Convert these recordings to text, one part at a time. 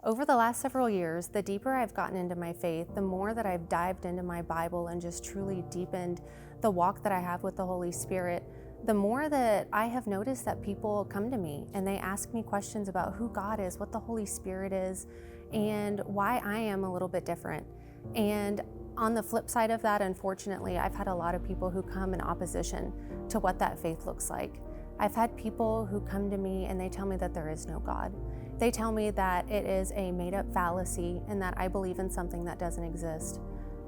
Over the last several years, the deeper I've gotten into my faith, the more that I've dived into my Bible and just truly deepened the walk that I have with the Holy Spirit, the more that I have noticed that people come to me and they ask me questions about who God is, what the Holy Spirit is, and why I am a little bit different. And on the flip side of that, unfortunately, I've had a lot of people who come in opposition to what that faith looks like. I've had people who come to me and they tell me that there is no God. They tell me that it is a made-up fallacy and that I believe in something that doesn't exist.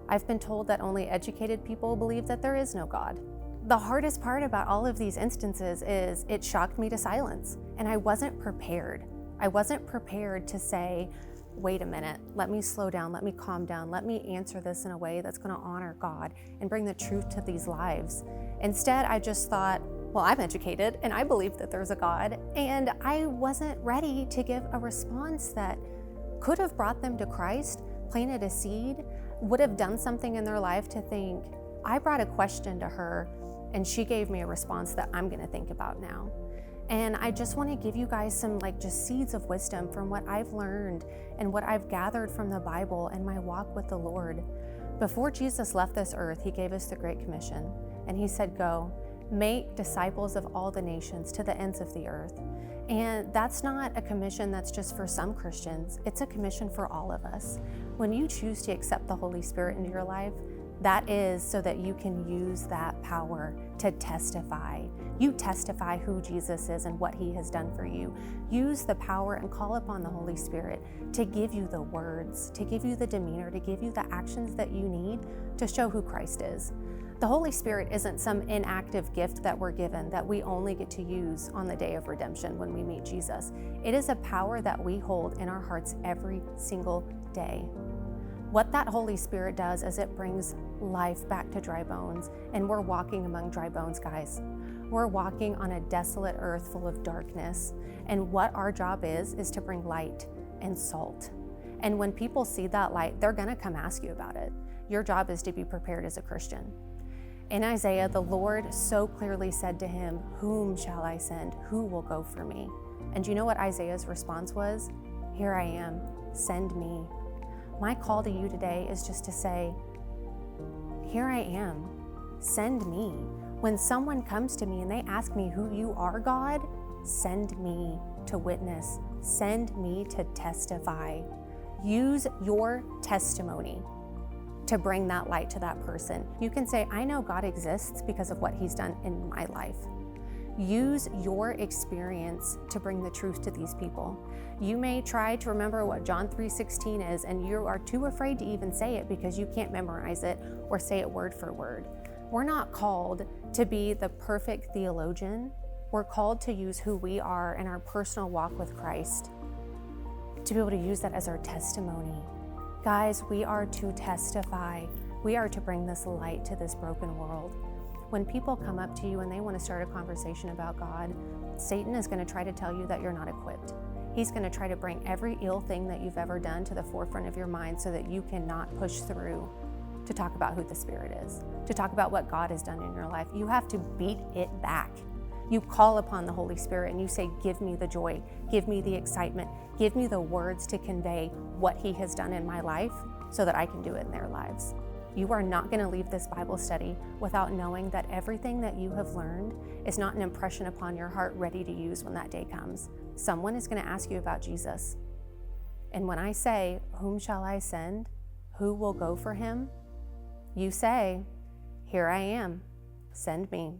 I've been told that only educated people believe that there is no God. The hardest part about all of these instances is it shocked me to silence, and I wasn't prepared. I wasn't prepared to say, wait a minute, let me slow down, let me calm down, let me answer this in a way that's going to honor God and bring the truth to these lives. Instead, I just thought, well, I'm educated and I believe that there's a God, and I wasn't ready to give a response that could have brought them to Christ, planted a seed, would have done something in their life to think, I brought a question to her and she gave me a response that I'm going to think about now. And I just want to give you guys some just seeds of wisdom from what I've learned and what I've gathered from the Bible and my walk with the Lord. Before Jesus left this earth, he gave us the Great Commission, and he said, go, make disciples of all the nations to the ends of the earth. And that's not a commission that's just for some Christians. It's a commission for all of us. When you choose to accept the Holy Spirit into your life, that is so that you can use that power to testify. You testify who Jesus is and what he has done for you. Use the power and call upon the Holy Spirit to give you the words, to give you the demeanor, to give you the actions that you need to show who Christ is. The Holy Spirit isn't some inactive gift that we're given that we only get to use on the day of redemption when we meet Jesus. It is a power that we hold in our hearts every single day. What that Holy Spirit does is it brings life back to dry bones, and we're walking among dry bones, guys. We're walking on a desolate earth full of darkness, and what our job is to bring light and salt. And when people see that light, they're gonna come ask you about it. Your job is to be prepared as a Christian. In Isaiah, the Lord so clearly said to him, whom shall I send? Who will go for me? And you know what Isaiah's response was? Here I am, send me. My call to you today is just to say, here I am, send me. When someone comes to me and they ask me who you are, God, send me to witness, send me to testify. Use your testimony to bring that light to that person. You can say, I know God exists because of what he's done in my life. Use your experience to bring the truth to these people. You may try to remember what John 3:16 is, and you are too afraid to even say it because you can't memorize it or say it word for word. We're not called to be the perfect theologian. We're called to use who we are in our personal walk with Christ, to be able to use that as our testimony. Guys, we are to testify. We are to bring this light to this broken world. When people come up to you and they want to start a conversation about God, Satan is going to try to tell you that you're not equipped. He's going to try to bring every ill thing that you've ever done to the forefront of your mind so that you cannot push through to talk about who the Spirit is, to talk about what God has done in your life. You have to beat it back. You call upon the Holy Spirit and you say, give me the joy, give me the excitement, give me the words to convey what he has done in my life so that I can do it in their lives. You are not going to leave this Bible study without knowing that everything that you have learned is not an impression upon your heart ready to use when that day comes. Someone is going to ask you about Jesus. And when I say, whom shall I send? Who will go for him? You say, here I am, send me.